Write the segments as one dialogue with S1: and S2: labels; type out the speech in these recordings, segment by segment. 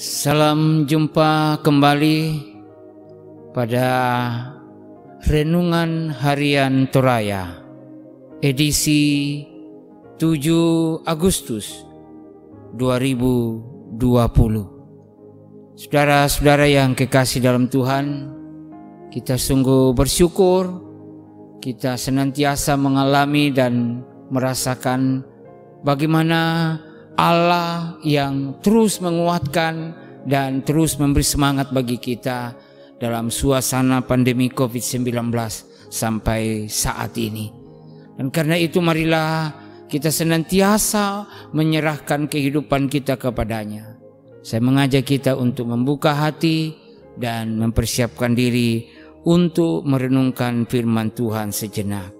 S1: Salam jumpa kembali pada Renungan Harian Toraya edisi 7 Agustus 2020. Saudara-saudara yang kekasih dalam Tuhan, kita sungguh bersyukur kita senantiasa mengalami dan merasakan bagaimana Allah yang terus menguatkan dan terus memberi semangat bagi kita dalam suasana pandemi COVID-19 sampai saat ini. Dan karena itu marilah kita senantiasa menyerahkan kehidupan kita kepadanya. Saya mengajak kita untuk membuka hati dan mempersiapkan diri untuk merenungkan firman Tuhan sejenak.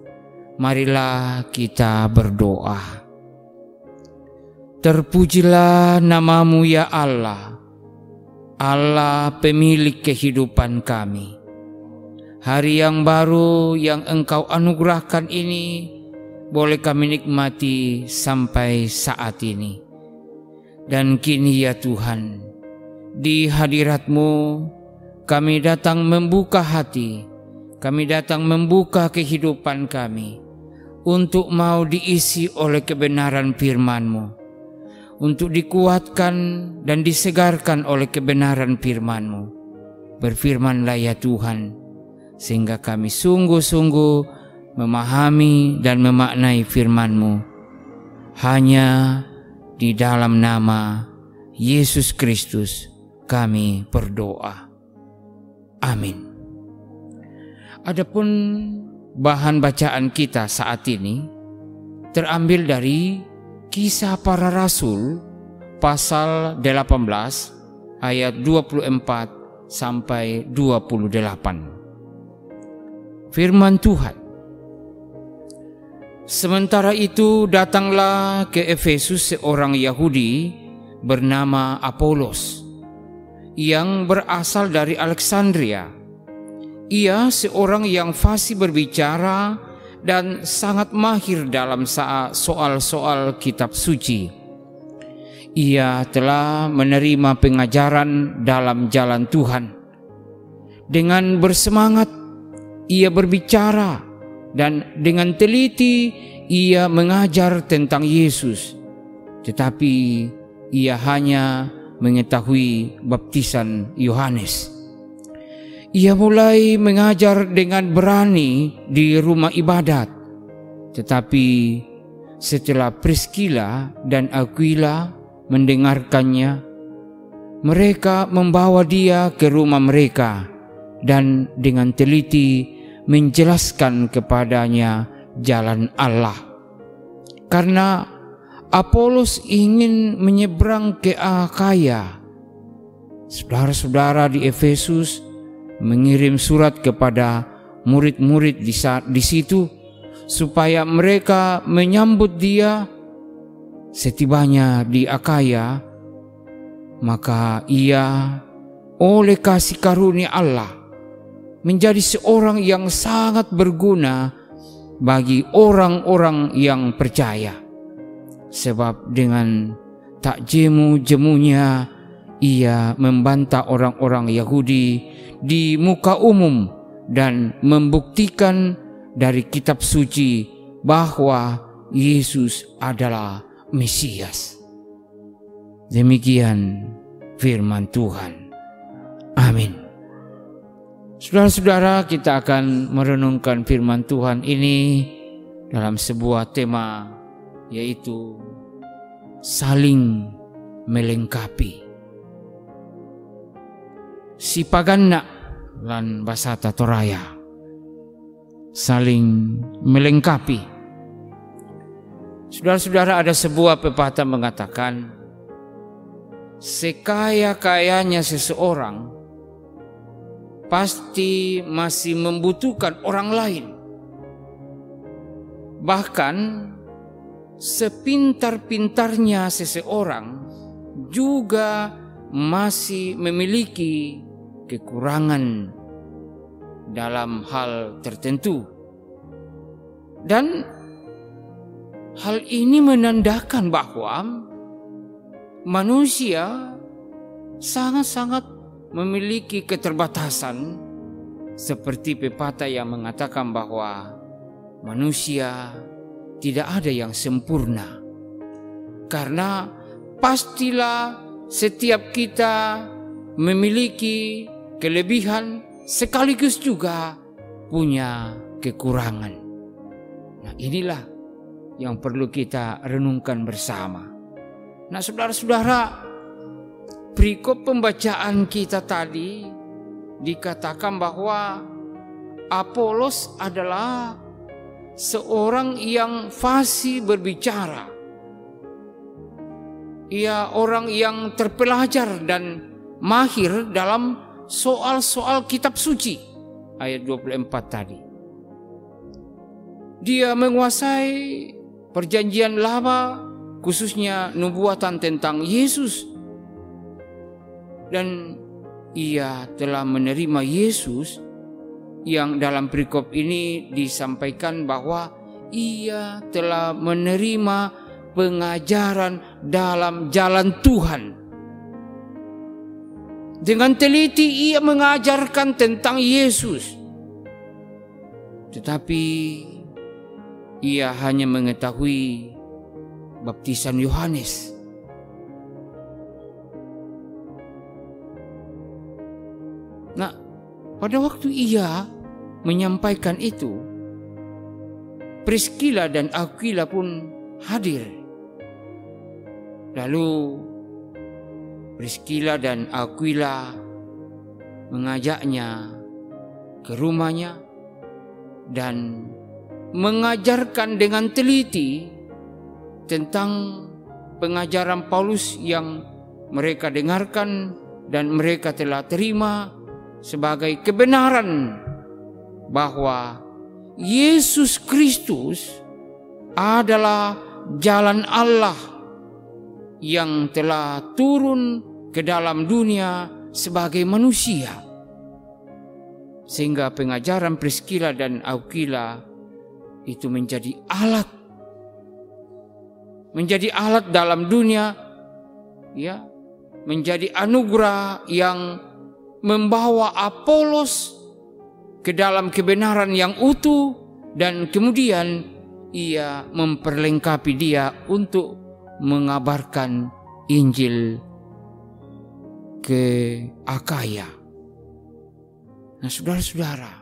S1: Marilah kita berdoa. Terpujilah namamu ya Allah, Allah pemilik kehidupan kami. Hari yang baru yang Engkau anugerahkan ini boleh kami nikmati sampai saat ini. Dan kini ya Tuhan, di hadirat-Mu kami datang membuka hati, kami datang membuka kehidupan kami untuk mau diisi oleh kebenaran firman-Mu, untuk dikuatkan dan disegarkan oleh kebenaran firman-Mu. Berfirmanlah ya Tuhan, sehingga kami sungguh-sungguh memahami dan memaknai firman-Mu. Hanya di dalam nama Yesus Kristus kami berdoa. Amin. Adapun bahan bacaan kita saat ini terambil dari Kisah Para Rasul pasal 18 ayat 24 sampai 28. Firman Tuhan. Sementara itu datanglah ke Efesus seorang Yahudi bernama Apolos yang berasal dari Alexandria. Ia seorang yang fasih berbicara dan sangat mahir dalam soal-soal kitab suci. Ia telah menerima pengajaran dalam jalan Tuhan. Dengan bersemangat ia berbicara dan dengan teliti ia mengajar tentang Yesus. Tetapi ia hanya mengetahui baptisan Yohanes. Ia mulai mengajar dengan berani di rumah ibadat. Tetapi setelah Priscilla dan Aquila mendengarkannya, mereka membawa dia ke rumah mereka dan dengan teliti menjelaskan kepadanya jalan Allah. Karena Apolos ingin menyeberang ke Akhaya, saudara-saudara di Efesus mengirim surat kepada murid-murid di situ supaya mereka menyambut dia. Setibanya di Akhaya, maka ia oleh kasih karunia Allah menjadi seorang yang sangat berguna bagi orang-orang yang percaya. Sebab dengan tak jemu-jemunya ia membantah orang-orang Yahudi di muka umum dan membuktikan dari kitab suci bahwa Yesus adalah Mesias. Demikian firman Tuhan. Amin. Saudara-saudara, kita akan merenungkan firman Tuhan ini dalam sebuah tema, yaitu saling melengkapi. Si paganna lan basata toraya, saling melengkapi. Saudara-saudara, ada sebuah pepatah mengatakan, sekaya-kayanya seseorang pasti masih membutuhkan orang lain. Bahkan sepintar-pintarnya seseorang juga masih memiliki kekurangan dalam hal tertentu. Dan hal ini menandakan bahwa manusia sangat-sangat memiliki keterbatasan, seperti pepatah yang mengatakan bahwa manusia tidak ada yang sempurna. Karena pastilah setiap kita memiliki kelebihan sekaligus juga punya kekurangan. Nah, inilah yang perlu kita renungkan bersama. Nah, saudara-saudara, perikop pembacaan kita tadi dikatakan bahwa Apolos adalah seorang yang fasih berbicara. Ia orang yang terpelajar dan mahir dalam soal-soal kitab suci. Ayat 24 tadi. Dia menguasai Perjanjian Lama, khususnya nubuatan tentang Yesus. Dan ia telah menerima Yesus, yang dalam perikop ini disampaikan bahwa ia telah menerima pengajaran dalam jalan Tuhan. Dengan teliti ia mengajarkan tentang Yesus. Tetapi ia hanya mengetahui baptisan Yohanes. Nah, pada waktu ia menyampaikan itu, Priskila dan Aquila pun hadir. Lalu Priskila dan Aquila mengajaknya ke rumahnya dan mengajarkan dengan teliti tentang pengajaran Paulus yang mereka dengarkan dan mereka telah terima sebagai kebenaran bahwa Yesus Kristus adalah jalan Allah yang telah turun ke dalam dunia sebagai manusia. Sehingga pengajaran Priskila dan Aquila itu menjadi alat dalam dunia, ya, menjadi anugerah yang membawa Apolos ke dalam kebenaran yang utuh, dan kemudian ia memperlengkapi dia untuk mengabarkan Injil ke Akaya. Nah, saudara-saudara,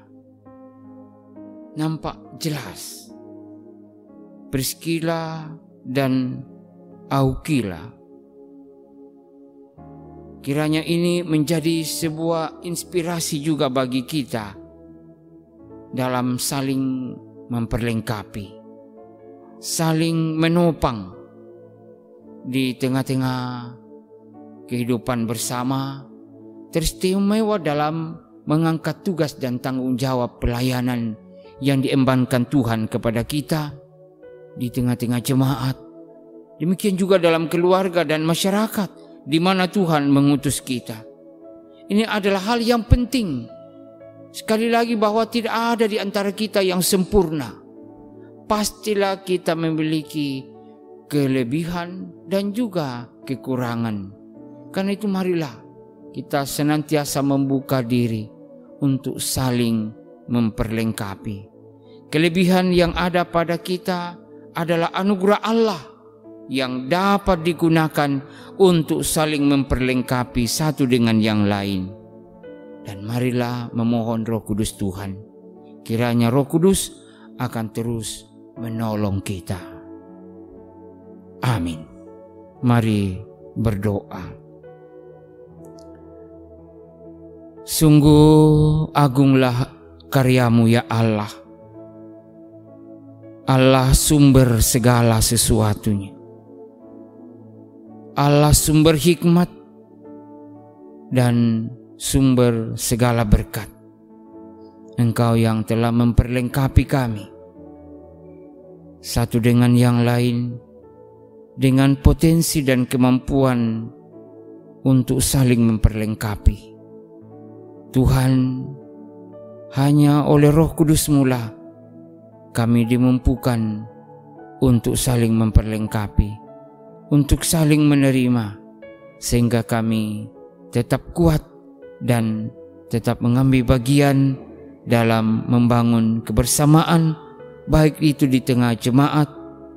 S1: nampak jelas Priskila dan Aquila, kiranya ini menjadi sebuah inspirasi juga bagi kita dalam saling memperlengkapi, saling menopang di tengah-tengah kehidupan bersama, teristimewa dalam mengangkat tugas dan tanggung jawab pelayanan yang diembankan Tuhan kepada kita di tengah-tengah jemaat. Demikian juga dalam keluarga dan masyarakat di mana Tuhan mengutus kita. Ini adalah hal yang penting. Sekali lagi bahwa tidak ada di antara kita yang sempurna. Pastilah kita memiliki kelebihan dan juga kekurangan. Karena itu marilah kita senantiasa membuka diri untuk saling memperlengkapi. Kelebihan yang ada pada kita adalah anugerah Allah yang dapat digunakan untuk saling memperlengkapi satu dengan yang lain. Dan marilah memohon Roh Kudus Tuhan, kiranya Roh Kudus akan terus menolong kita. Amin. Mari berdoa. Sungguh agunglah karyamu ya Allah, Allah sumber segala sesuatunya, Allah sumber hikmat dan sumber segala berkat. Engkau yang telah memperlengkapi kami satu dengan yang lain, dengan potensi dan kemampuan untuk saling memperlengkapi. Tuhan, hanya oleh Roh Kudus-Mu lah kami dimampukan untuk saling memperlengkapi, untuk saling menerima, sehingga kami tetap kuat dan tetap mengambil bagian dalam membangun kebersamaan, baik itu di tengah jemaat,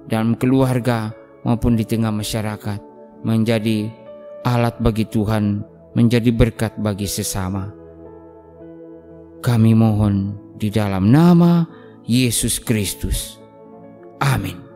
S1: dalam keluarga, maupun di tengah masyarakat, menjadi alat bagi Tuhan, menjadi berkat bagi sesama. Kami mohon di dalam nama Yesus Kristus. Amin.